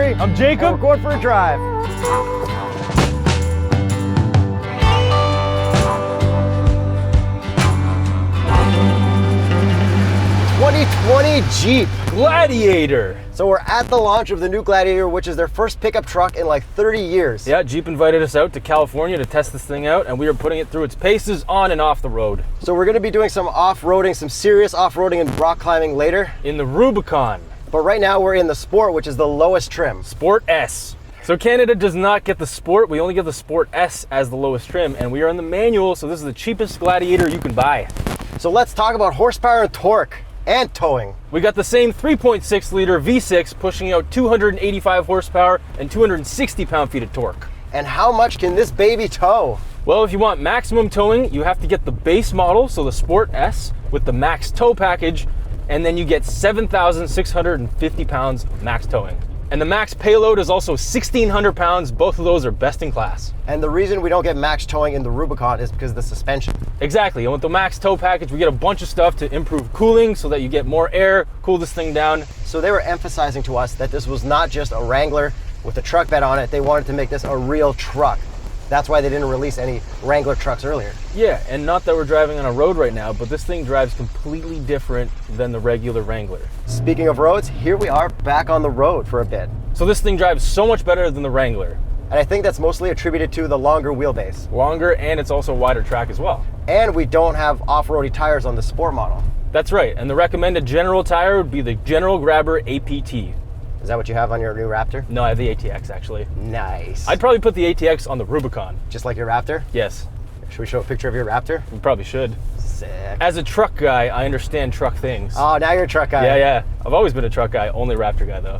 Corey. I'm Jacob. And we're going for a drive. 2020 Jeep Gladiator. So we're at the launch of the new Gladiator, which is their first pickup truck in like 30 years. Yeah, Jeep invited us out to California to test this thing out, and we are putting it through its paces on and off the road. So we're gonna be doing some off-roading, some serious off-roading and rock climbing later. In the Rubicon. But right now we're in the Sport, which is the lowest trim. Sport S. So Canada does not get the Sport, we only get the Sport S as the lowest trim, and we are in the manual, so this is the cheapest Gladiator you can buy. So let's talk about horsepower and torque. And towing. We got the same 3.6 liter V6 pushing out 285 horsepower and 260 pound-feet of torque. And how much can this baby tow? Well, if you want maximum towing, you have to get the base model, so the Sport S with the max tow package, and then you get 7,650 pounds max towing. And the max payload is also 1,600 pounds. Both of those are best in class. And the reason we don't get max towing in the Rubicon is because of the suspension. Exactly, and with the max tow package, we get a bunch of stuff to improve cooling so that you get more air, cool this thing down. So they were emphasizing to us that this was not just a Wrangler with a truck bed on it. They wanted to make this a real truck. That's why they didn't release any Wrangler trucks earlier. Yeah, and not that we're driving on a road right now, but this thing drives completely different than the regular Wrangler. Speaking of roads, here we are back on the road for a bit. So this thing drives so much better than the Wrangler. And I think that's mostly attributed to the longer wheelbase. Longer, and it's also wider track as well. And we don't have off-roady tires on the Sport model. That's right, and the recommended general tire would be the General Grabber APT. Is that what you have on your new Raptor? No, I have the ATX actually. Nice. I'd probably put the ATX on the Rubicon. Just like your Raptor? Yes. Should we show a picture of your Raptor? We probably should. Sick. As a truck guy, I understand truck things. Oh, now you're a truck guy. Yeah. I've always been a truck guy, only Raptor guy though.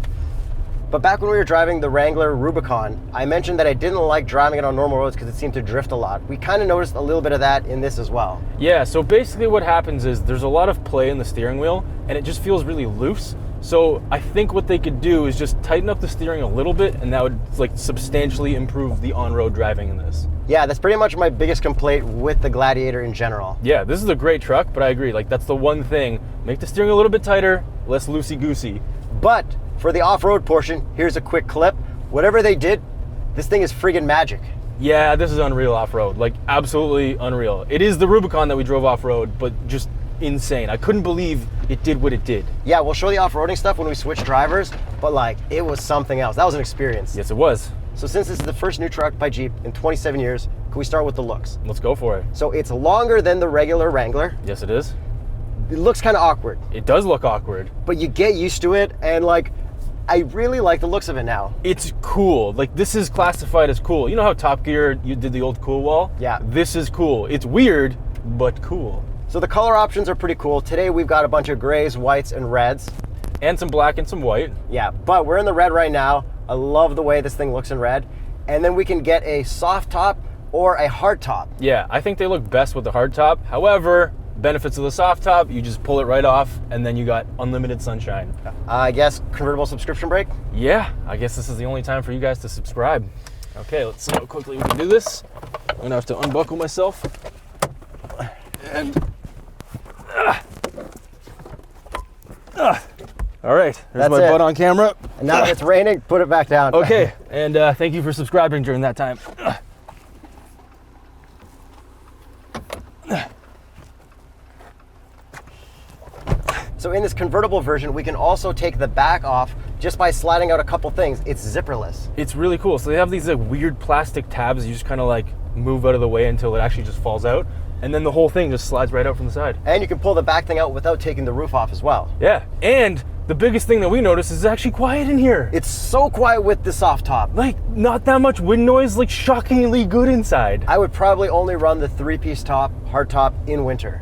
But back when we were driving the Wrangler Rubicon, I mentioned that I didn't like driving it on normal roads because it seemed to drift a lot. We kind of noticed a little bit of that in this as well. Yeah, so basically what happens is there's a lot of play in the steering wheel and it just feels really loose. So I think what they could do is just tighten up the steering a little bit, and that would like substantially improve the on-road driving in this. Yeah, that's pretty much my biggest complaint with the Gladiator in general. Yeah, this is a great truck, but I agree, like that's the one thing. Make the steering a little bit tighter, less loosey-goosey. But for the off-road portion, here's a quick clip. Whatever they did, this thing is friggin' magic. Yeah, this is unreal off-road, like absolutely unreal. It is the Rubicon that we drove off-road, but just insane. I couldn't believe it did what it did. Yeah, we'll show the off-roading stuff when we switch drivers, but like, it was something else. That was an experience. Yes, it was. So since this is the first new truck by Jeep in 27 years, can we start with the looks? Let's go for it. So it's longer than the regular Wrangler. Yes, it is. It looks kind of awkward. It does look awkward. But you get used to it, and like, I really like the looks of it now. It's cool. Like, this is classified as cool. You know how Top Gear, you did the old cool wall? Yeah. This is cool. It's weird, but cool. So the color options are pretty cool. Today we've got a bunch of grays, whites, and reds. And some black and some white. Yeah, but we're in the red right now. I love the way this thing looks in red. And then we can get a soft top or a hard top. Yeah, I think they look best with the hard top. However, benefits of the soft top, you just pull it right off and then you got unlimited sunshine. I guess convertible subscription break? Yeah, I guess this is the only time for you guys to subscribe. Okay, let's see how quickly we can do this. I'm gonna have to unbuckle myself. And all right, there's That's my it. butt on camera. And now that it's raining, put it back down. Okay, and thank you for subscribing during that time. So in this convertible version, we can also take the back off just by sliding out a couple things. It's zipperless. It's really cool. So they have these like weird plastic tabs you just kind of like move out of the way until it actually just falls out. And then the whole thing just slides right out from the side. And you can pull the back thing out without taking the roof off as well. Yeah, and the biggest thing that we noticed is it's actually quiet in here. It's so quiet with the soft top. Like, not that much wind noise, like shockingly good inside. I would probably only run the 3-piece top, hard top in winter.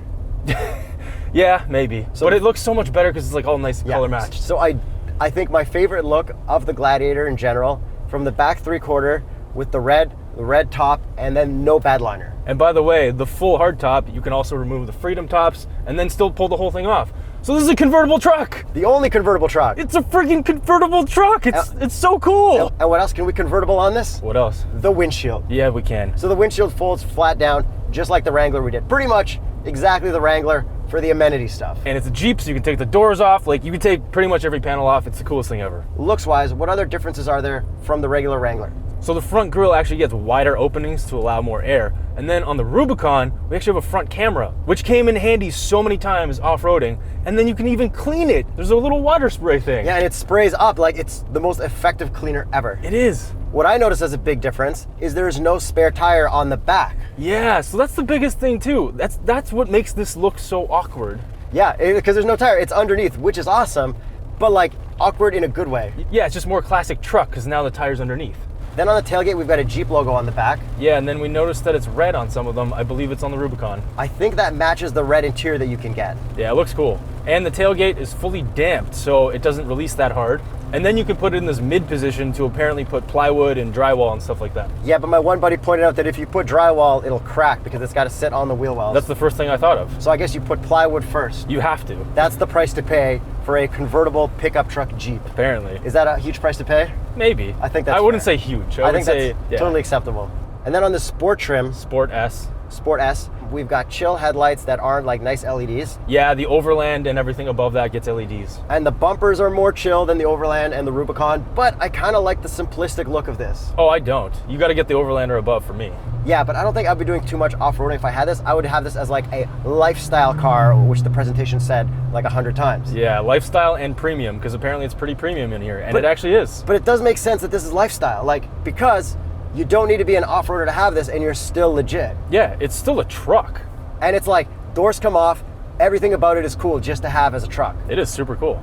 Yeah, maybe. But it looks so much better because it's like all nice color matched. So I think my favorite look of the Gladiator in general, from the back 3/4 with the red top, and then no bad liner. And by the way, the full hard top, you can also remove the Freedom tops and then still pull the whole thing off. So this is a convertible truck. The only convertible truck. It's a freaking convertible truck. It's so cool. And what else can we convertible on this? What else? The windshield. Yeah, we can. So the windshield folds flat down, just like the Wrangler we did. Pretty much exactly the Wrangler, for the amenity stuff. And it's a Jeep, so you can take the doors off. Like, you can take pretty much every panel off. It's the coolest thing ever. Looks-wise, what other differences are there from the regular Wrangler? So the front grille actually gets wider openings to allow more air. And then on the Rubicon, we actually have a front camera, which came in handy so many times off-roading. And then you can even clean it. There's a little water spray thing. Yeah, and it sprays up like it's the most effective cleaner ever. It is. What I noticed as a big difference is there's no spare tire on the back. Yeah, so that's the biggest thing too. That's what makes this look so awkward. Yeah, because there's no tire. It's underneath, which is awesome, but like awkward in a good way. Yeah, it's just more classic truck because now the tire's underneath. Then on the tailgate, we've got a Jeep logo on the back. Yeah, and then we noticed that it's red on some of them. I believe it's on the Rubicon. I think that matches the red interior that you can get. Yeah, it looks cool. And the tailgate is fully damped, so it doesn't release that hard. And then you can put it in this mid position to apparently put plywood and drywall and stuff like that. Yeah, but my one buddy pointed out that if you put drywall, it'll crack because it's got to sit on the wheel wells. That's the first thing I thought of. So I guess you put plywood first. You have to. That's the price to pay for a convertible pickup truck Jeep. Apparently. Is that a huge price to pay? Maybe. I think that's I wouldn't fair. say huge. I think say, that's totally acceptable. And then on the Sport trim, Sport S. Sport S, we've got chill headlights that aren't like nice LEDs. Yeah, the Overland and everything above that gets LEDs. And the bumpers are more chill than the Overland and the Rubicon, but I kind of like the simplistic look of this. Oh, I don't. You got to get the Overland or above for me. Yeah, but I don't think I'd be doing too much off-roading if I had this. I would have this as like a lifestyle car, which the presentation said like 100 times. Yeah, lifestyle and premium, because apparently it's pretty premium in here, and it actually is. But it does make sense that this is lifestyle, like, because you don't need to be an off-roader to have this and you're still legit. Yeah, it's still a truck. And it's like, doors come off, everything about it is cool just to have as a truck. It is super cool.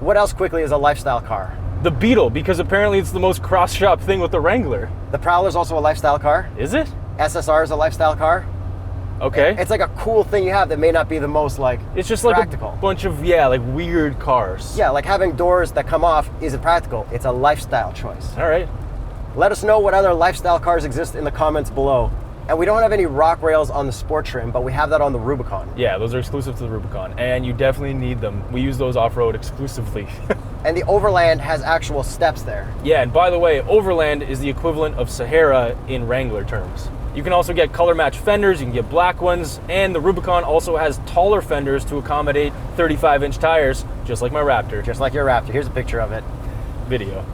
What else quickly is a lifestyle car? The Beetle, because apparently it's the most cross-shop thing with the Wrangler. The Prowler's also a lifestyle car. Is it? SSR is a lifestyle car. Okay. It's like a cool thing you have that may not be the most like It's just like practical. a bunch of, like weird cars. Yeah, like having doors that come off isn't practical. It's a lifestyle choice. All right. Let us know what other lifestyle cars exist in the comments below. And we don't have any rock rails on the Sport trim, but we have that on the Rubicon. Yeah, those are exclusive to the Rubicon, and you definitely need them. We use those off-road exclusively. And the Overland has actual steps there. Yeah, and by the way, Overland is the equivalent of Sahara in Wrangler terms. You can also get color match fenders, you can get black ones, and the Rubicon also has taller fenders to accommodate 35-inch tires, just like my Raptor. Just like your Raptor. Here's a picture of it. Video.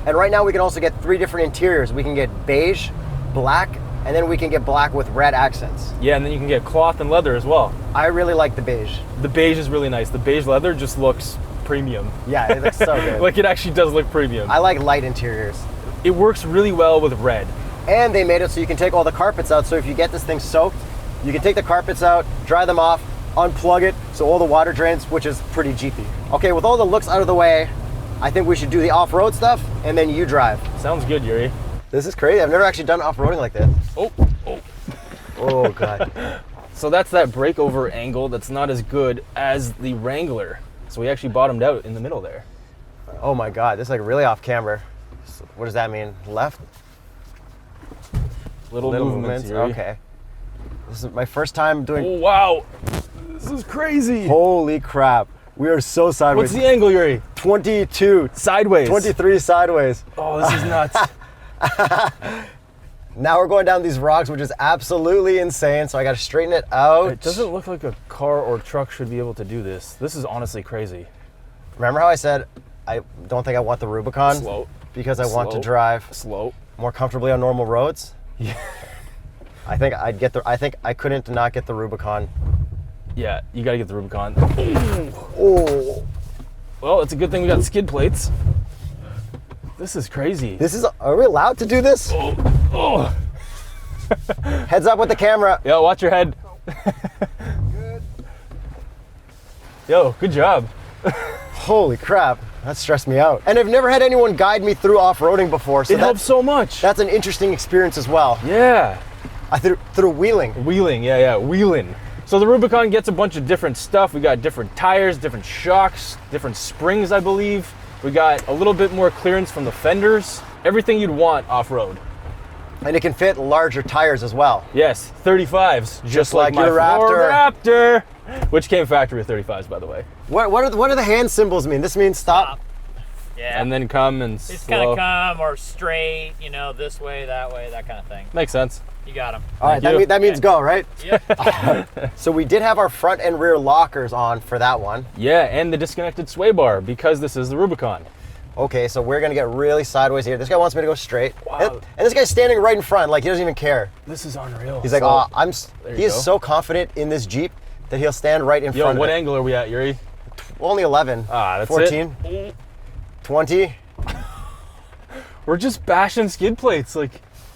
And right now we can also get 3 different interiors. We can get beige, black, and then we can get black with red accents. Yeah, and then you can get cloth and leather as well. I really like the beige. The beige is really nice. The beige leather just looks premium. Yeah, it looks so good. Like, it actually does look premium. I like light interiors. It works really well with red. And they made it so you can take all the carpets out. So if you get this thing soaked, you can take the carpets out, dry them off, unplug it, so all the water drains, which is pretty Jeepy. Okay, with all the looks out of the way, I think we should do the off-road stuff, and then you drive. Sounds good, Yuri. This is crazy. I've never actually done off-roading like this. Oh. Oh, God. So that's that breakover angle that's not as good as the Wrangler. So we actually bottomed out in the middle there. Oh, my God. This is like really off camber. So what does that mean? Left? Little movements. Yuri. Okay. This is my first time doing... Oh, wow. This is crazy. Holy crap. We are so sideways. What's the angle, Yuri? 22. Sideways. 23 sideways. Oh, this is nuts. Now we're going down these rocks, which is absolutely insane, so I gotta straighten it out. It doesn't look like a car or truck should be able to do this. This is honestly crazy. Remember how I said I don't think I want the Rubicon? Slow. Because I want to Slow. drive Slow. more comfortably on normal roads? Yeah. I think I couldn't not get the Rubicon. Yeah, you gotta get the Rubicon. Oh. Well, it's a good thing we got skid plates. This is crazy. Are we allowed to do this? Oh. Heads up with the camera. Yo, watch your head. Good. Yo, good job. Holy crap, that stressed me out. And I've never had anyone guide me through off-roading before, so It helps so much. that's an interesting experience as well. Yeah. Through wheeling. Wheeling, yeah, wheeling. So the Rubicon gets a bunch of different stuff. We got different tires, different shocks, different springs, I believe. We got a little bit more clearance from the fenders. Everything you'd want off-road. And it can fit larger tires as well. Yes, 35s. Just like my your Ford Raptor. Raptor. Which came factory with 35s, by the way. What do the hand symbols mean? This means stop. Yeah. And then come and It's slow. kind of come or straight, this way, that kind of thing. Makes sense. You got him. All right, Thank you. that means go, right? Yep. So we did have our front and rear lockers on for that one. Yeah, and the disconnected sway bar because this is the Rubicon. Okay, so we're gonna get really sideways here. This guy wants me to go straight. Wow. And this guy's standing right in front, like he doesn't even care. This is unreal. He's like, So- oh, there he you is go. so confident in this Jeep that he'll stand right in Yo, front what of it. angle are we at, Yuri? Only 11. Ah, that's 14. 20. We're just bashing skid plates, like.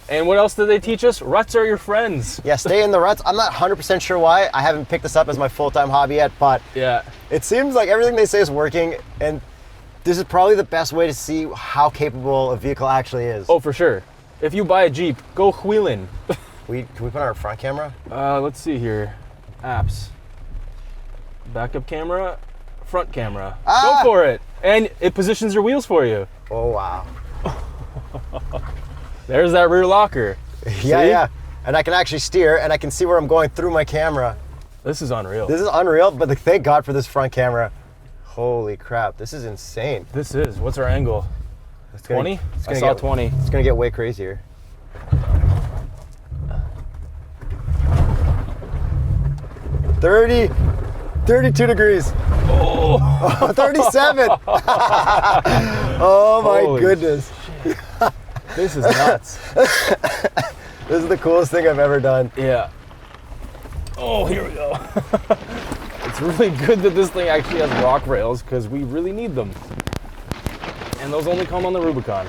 And what else did they teach us? Ruts are your friends. Yeah, stay in the ruts. I'm not 100% sure why. I haven't picked this up as my full-time hobby yet, but Yeah. it seems like everything they say is working, and this is probably the best way to see how capable a vehicle actually is. Oh, for sure. If you buy a Jeep, go wheeling. Can we put on our front camera? Let's see here. Apps. Backup camera, front camera. Ah! Go for it. And it positions your wheels for you. Oh, wow. There's that rear locker. Yeah, See? yeah. And I can actually steer, and I can see where I'm going through my camera. This is unreal. This is unreal, but thank God for this front camera. Holy crap, this is insane. This is. What's our angle? It's gonna- 20? it's I gonna saw get- 20. It's gonna get way crazier. 32 degrees. Oh, 37. Oh my Holy goodness. this is nuts. This is the coolest thing I've ever done. Yeah. Oh, here we go. It's really good that this thing actually has rock rails because we really need them. And those only come on the Rubicon.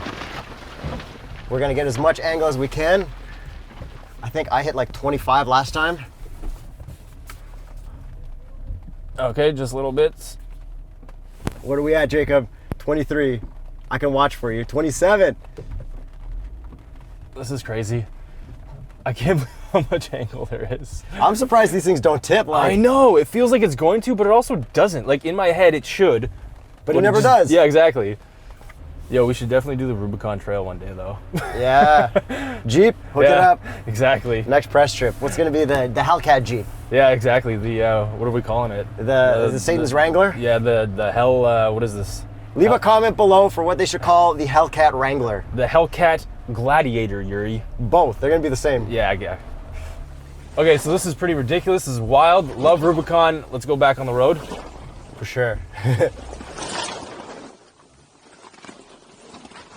We're gonna get as much angle as we can. I think I hit like 25 last time. Okay, just little bits. What are we at, Jacob? 23. I can watch for you. 27. This is crazy. I can't believe how much angle there is. I'm surprised these things don't tip. Like, I know, it feels like it's going to, but it also doesn't. Like in my head, it should. but it never does. Yeah, exactly. Yo, we should definitely do the Rubicon Trail one day, though. Yeah. Jeep, hook it Yeah, up. exactly. Next press trip. What's gonna be the Hellcat Jeep? Yeah, exactly. The what are we calling it? The Satan's Wrangler? Yeah, the hell. What is this? Leave a comment below for what they should call the Hellcat Wrangler. The Hellcat Gladiator, Yuri. Both. They're gonna be the same. Yeah, yeah. Okay, so this is pretty ridiculous. This is wild. Love Rubicon. Let's go back on the road. For sure.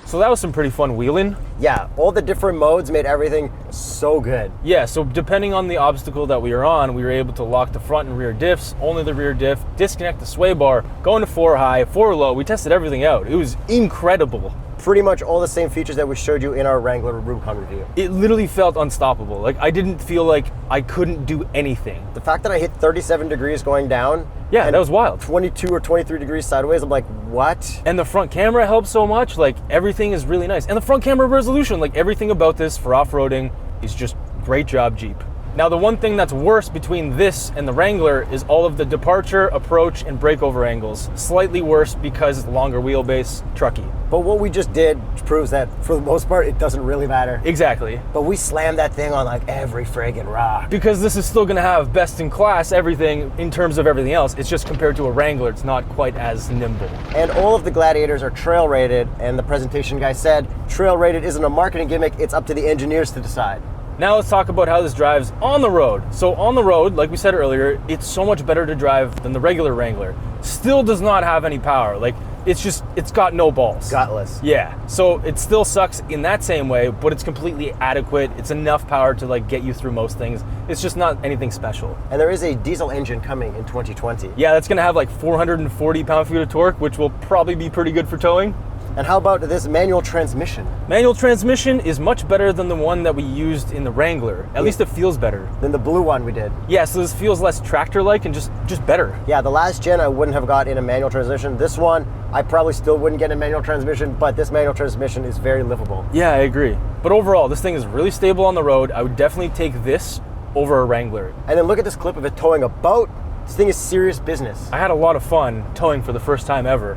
So that was some pretty fun wheeling. Yeah, all the different modes made everything so good. Yeah, so depending on the obstacle that we were on, we were able to lock the front and rear diffs, only the rear diff, disconnect the sway bar, go into 4 high, 4 low. We tested everything out. It was incredible. Pretty much all the same features that we showed you in our Wrangler Rubicon review. It literally felt unstoppable. Like I didn't feel like I couldn't do anything. The fact that I hit 37 degrees going down, Yeah, and that was wild. 22 or 23 degrees sideways, I'm like, what? And the front camera helps so much. Like everything is really nice. And the front camera resolution, like everything about this for off-roading is just great job, Jeep. Now the one thing that's worse between this and the Wrangler is all of the departure, approach, and breakover angles. Slightly worse because it's longer wheelbase, trucky. But what we just did proves that for the most part, it doesn't really matter. Exactly. But we slammed that thing on like every friggin' rock. Because this is still gonna have best in class everything in terms of everything else. It's just compared to a Wrangler, it's not quite as nimble. And all of the Gladiators are trail rated, and the presentation guy said, trail rated isn't a marketing gimmick, it's up to the engineers to decide. Now let's talk about how this drives on the road. So on the road, like we said earlier, it's so much better to drive than the regular Wrangler. Still does not have any power. Like it's got no balls. Gutless. Yeah, so it still sucks in that same way, but it's completely adequate. It's enough power to like get you through most things. It's just not anything special. And there is a diesel engine coming in 2020. Yeah, that's gonna have like 440 pound-feet of torque, which will probably be pretty good for towing. And how about this manual transmission? Manual transmission is much better than the one that we used in the Wrangler. At least it feels better. Than the blue one we did. Yeah, so this feels less tractor-like and just better. Yeah, the last gen I wouldn't have got in a manual transmission. This one, I probably still wouldn't get a manual transmission, but this manual transmission is very livable. Yeah, I agree. But overall, this thing is really stable on the road. I would definitely take this over a Wrangler. And then look at this clip of it towing a boat. This thing is serious business. I had a lot of fun towing for the first time ever.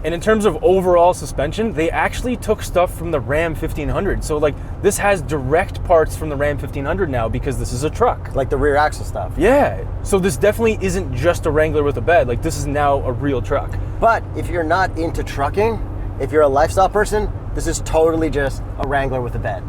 And in terms of overall suspension, they actually took stuff from the Ram 1500. So like this has direct parts from the Ram 1500 now because this is a truck. Like the rear axle stuff. Yeah, so this definitely isn't just a Wrangler with a bed. Like this is now a real truck. But if you're not into trucking, if you're a lifestyle person, this is totally just a Wrangler with a bed.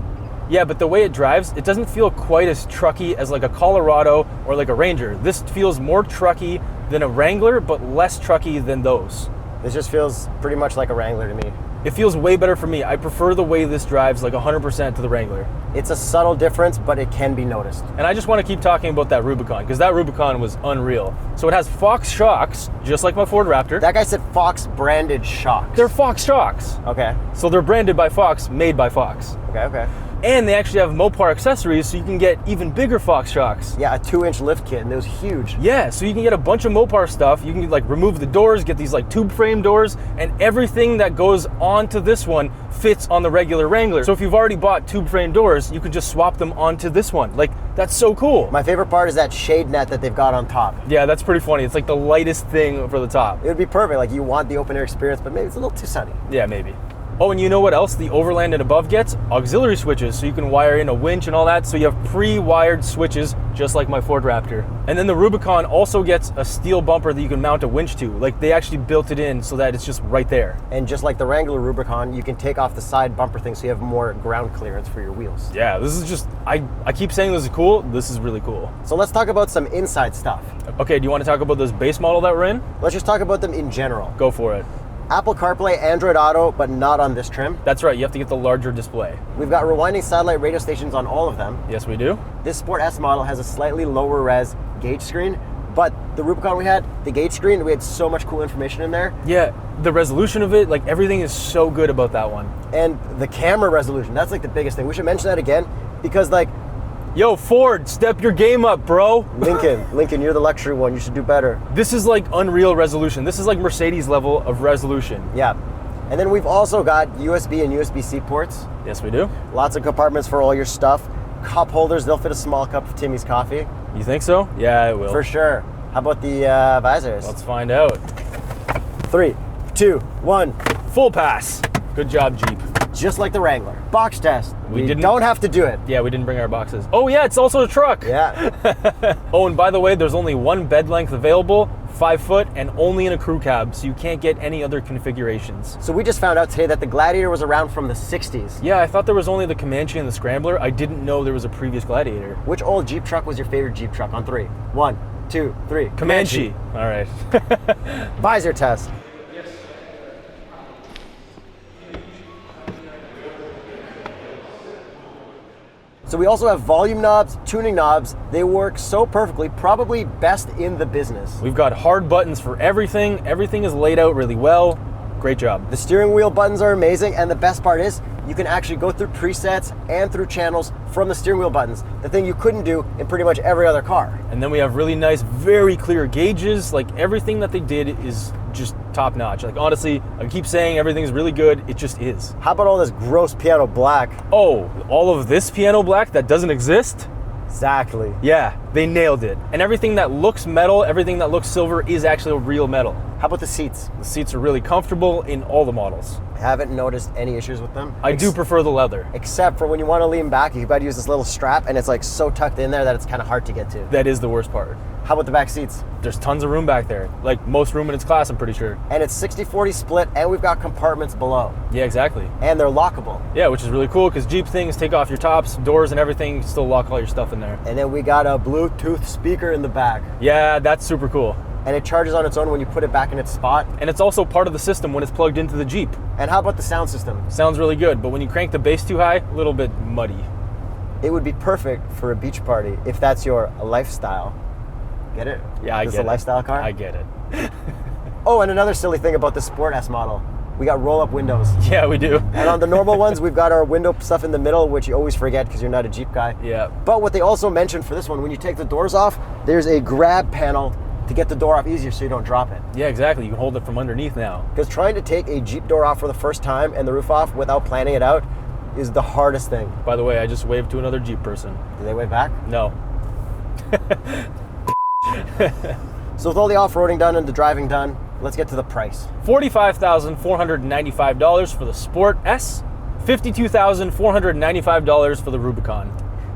Yeah, but the way it drives, it doesn't feel quite as trucky as like a Colorado or like a Ranger. This feels more trucky than a Wrangler, but less trucky than those. This just feels pretty much like a Wrangler to me. It feels way better for me. I prefer the way this drives like 100% to the Wrangler. It's a subtle difference, but it can be noticed. And I just want to keep talking about that Rubicon, because that Rubicon was unreal. So it has Fox shocks, just like my Ford Raptor. That guy said Fox branded shocks. They're Fox shocks. Okay. So they're branded by Fox, made by Fox. Okay. And they actually have Mopar accessories, so you can get even bigger Fox shocks. Yeah, a 2-inch lift kit, and it was huge. Yeah, so you can get a bunch of Mopar stuff. You can like remove the doors, get these like tube frame doors, and everything that goes onto this one fits on the regular Wrangler. So if you've already bought tube frame doors, you can just swap them onto this one. Like, that's so cool. My favorite part is that shade net that they've got on top. Yeah, that's pretty funny. It's like the lightest thing for the top. It would be perfect. Like, you want the open air experience, but maybe it's a little too sunny. Yeah, maybe. Oh, and you know what else the Overland and above gets? Auxiliary switches, so you can wire in a winch and all that, so you have pre-wired switches, just like my Ford Raptor. And then the Rubicon also gets a steel bumper that you can mount a winch to. Like, they actually built it in so that it's just right there. And just like the Wrangler Rubicon, you can take off the side bumper thing so you have more ground clearance for your wheels. Yeah, this is just, I keep saying this is cool. This is really cool. So let's talk about some inside stuff. Okay, do you want to talk about this base model that we're in? Let's just talk about them in general. Go for it. Apple CarPlay, Android Auto, but not on this trim. That's right, you have to get the larger display. We've got rewinding satellite radio stations on all of them. Yes, we do. This Sport S model has a slightly lower res gauge screen, but the Rubicon we had, the gauge screen, we had so much cool information in there. Yeah, the resolution of it, like everything is so good about that one. And the camera resolution, that's like the biggest thing. We should mention that again because like, yo, Ford, step your game up, bro. Lincoln, you're the luxury one. You should do better. This is like unreal resolution. This is like Mercedes level of resolution. Yeah. And then we've also got USB and USB-C ports. Yes, we do. Lots of compartments for all your stuff. Cup holders, they'll fit a small cup of Timmy's coffee. You think so? Yeah, it will. For sure. How about the visors? Let's find out. 3, 2, 1. Full pass. Good job, Jeep. Just like the Wrangler. Box test. We didn't- don't have to do it. Yeah, we didn't bring our boxes. Oh yeah, it's also a truck. Yeah. Oh, and by the way, there's only one bed length available, 5 foot, and only in a crew cab, so you can't get any other configurations. So we just found out today that the Gladiator was around from the 60s. Yeah, I thought there was only the Comanche and the Scrambler. I didn't know there was a previous Gladiator. Which old Jeep truck was your favorite Jeep truck? On 3. 1, 2, 3. Comanche. All right. Visor test. So we also have volume knobs, tuning knobs. They work so perfectly, probably best in the business. We've got hard buttons for everything. Everything is laid out really well. Great job. The steering wheel buttons are amazing, and the best part is you can actually go through presets and through channels from the steering wheel buttons, the thing you couldn't do in pretty much every other car. And then we have really nice, very clear gauges. Like everything that they did is just top notch. Like honestly, I keep saying everything's really good. It just is. How about all this gross piano black? Oh, all of this piano black that doesn't exist? Exactly. Yeah, they nailed it. And everything that looks metal, everything that looks silver is actually real metal. How about the seats? The seats are really comfortable in all the models. I haven't noticed any issues with them. I do prefer the leather. Except for when you want to lean back, you've got to use this little strap, and it's like so tucked in there that it's kind of hard to get to. That is the worst part. How about the back seats? There's tons of room back there. Like most room in its class, I'm pretty sure. And it's 60-40 split, and we've got compartments below. Yeah, exactly. And they're lockable. Yeah, which is really cool because Jeep things take off your tops, doors and everything, still lock all your stuff in there. And then we got a Bluetooth speaker in the back. Yeah, that's super cool. And it charges on its own when you put it back in its spot. And it's also part of the system when it's plugged into the Jeep. And how about the sound system? Sounds really good, but when you crank the bass too high, a little bit muddy. It would be perfect for a beach party if that's your lifestyle. Get it? Yeah, I get it. This is a lifestyle car? I get it. Oh, and another silly thing about the Sport S model. We got roll-up windows. Yeah, we do. And on the normal ones, we've got our window stuff in the middle, which you always forget because you're not a Jeep guy. Yeah. But what they also mentioned for this one, when you take the doors off, there's a grab panel to get the door off easier so you don't drop it. Yeah, exactly. You can hold it from underneath now. Because trying to take a Jeep door off for the first time and the roof off without planning it out is the hardest thing. By the way, I just waved to another Jeep person. Do they wave back? No. So with all the off-roading done and the driving done, let's get to the price. $45,495 for the Sport S, $52,495 for the Rubicon.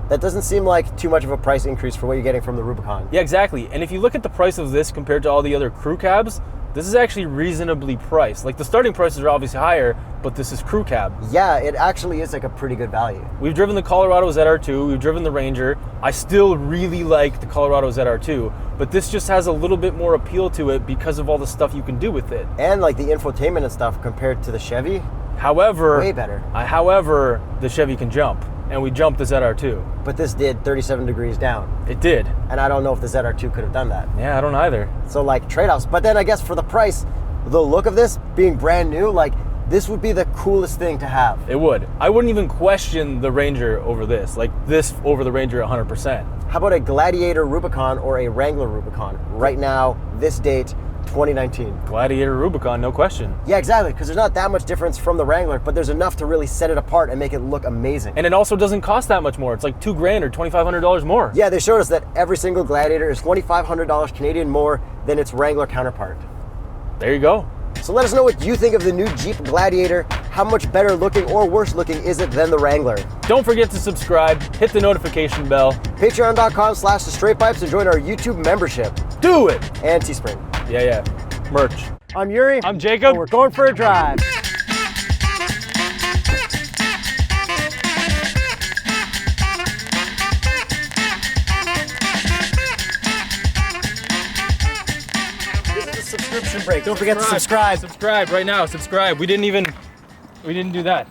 That doesn't seem like too much of a price increase for what you're getting from the Rubicon. Yeah, exactly. And if you look at the price of this compared to all the other crew cabs, this is actually reasonably priced. Like the starting prices are obviously higher, but this is crew cab. Yeah, it actually is like a pretty good value. We've driven the Colorado ZR2, we've driven the Ranger. I still really like the Colorado ZR2, but this just has a little bit more appeal to it because of all the stuff you can do with it. And like the infotainment and stuff compared to the Chevy, However, way better. However, the Chevy can jump, and we jumped the ZR2. But this did 37 degrees down. It did. And I don't know if the ZR2 could have done that. Yeah, I don't either. So like trade-offs. But then I guess for the price, the look of this being brand new, like this would be the coolest thing to have. It would. I wouldn't even question the Ranger over this. Like this over the Ranger 100%. How about a Gladiator Rubicon or a Wrangler Rubicon? Right now, this date, 2019. Gladiator Rubicon, no question. Yeah, exactly, because there's not that much difference from the Wrangler, but there's enough to really set it apart and make it look amazing. And it also doesn't cost that much more. It's like $2,000 or $2,500 more. Yeah, they showed us that every single Gladiator is $2,500 Canadian more than its Wrangler counterpart. There you go. So let us know what you think of the new Jeep Gladiator. How much better looking or worse looking is it than the Wrangler? Don't forget to subscribe, hit the notification bell. Patreon.com/TheStraightPipes and join our YouTube membership. Do it! And Teespring. Yeah. Merch. I'm Yuri. I'm Jacob. And we're going for a drive. This is a subscription break. Don't forget to subscribe. Subscribe right now. Subscribe. We didn't do that.